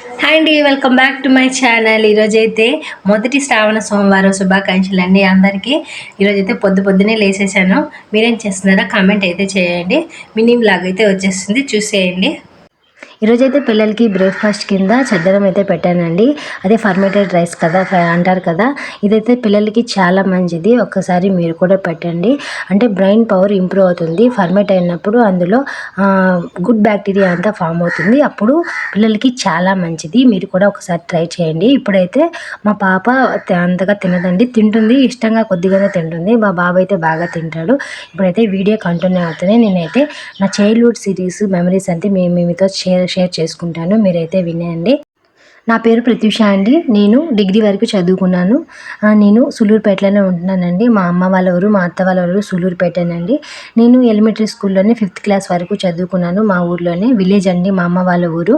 Hi అండి, welcome back to my channel. ఈరోజైతే మొదటి శ్రావణ సోమవారం శుభాకాంక్షలు అండి అందరికీ. ఈరోజైతే పొద్దున్నే లేసేసాను. మీరేం చేస్తున్నారా కామెంట్ అయితే చేయండి. మినీ వ్లాగ్ అయితే వచ్చేస్తుంది, చూసేయండి. ఈరోజైతే పిల్లలకి బ్రేక్ఫాస్ట్ కింద చద్దనం అయితే పెట్టానండి. అదే ఫర్మేటెడ్ రైస్ కదా అంటారు కదా, ఇదైతే పిల్లలకి చాలా మంచిది. ఒక్కసారి మీరు కూడా పెట్టండి. అంటే బ్రెయిన్ పవర్ ఇంప్రూవ్ అవుతుంది. ఫర్మేట్ అయినప్పుడు అందులో గుడ్ బ్యాక్టీరియా అంతా ఫామ్ అవుతుంది. అప్పుడు పిల్లలకి చాలా మంచిది. మీరు కూడా ఒకసారి ట్రై చేయండి. ఇప్పుడైతే మా పాప అంతగా తినదండి, తింటుంది, ఇష్టంగా కొద్దిగానే తింటుంది. మా బాబు అయితే బాగా తింటాడు. ఇప్పుడైతే వీడియో కంటిన్యూ అవుతుంది. నేనైతే నా చైల్డ్హుడ్ సిరీస్ మెమరీస్ అంటే మీతో షేర్ చేసుకుంటాను. మీరైతే వినండి. నా పేరు ప్రత్యూష అండి. నేను డిగ్రీ వరకు చదువుకున్నాను. నేను సూలూరుపేటలోనే ఉంటున్నానండి. మా అమ్మ వాళ్ళ ఊరు, మా అత్త వాళ్ళ ఊరు సూలూరుపేటేనండి. నేను ఎలిమెంటరీ స్కూల్లోనే 5th క్లాస్ వరకు చదువుకున్నాను. మా ఊర్లోనే, విలేజ్ అండి మా అమ్మ వాళ్ళ ఊరు.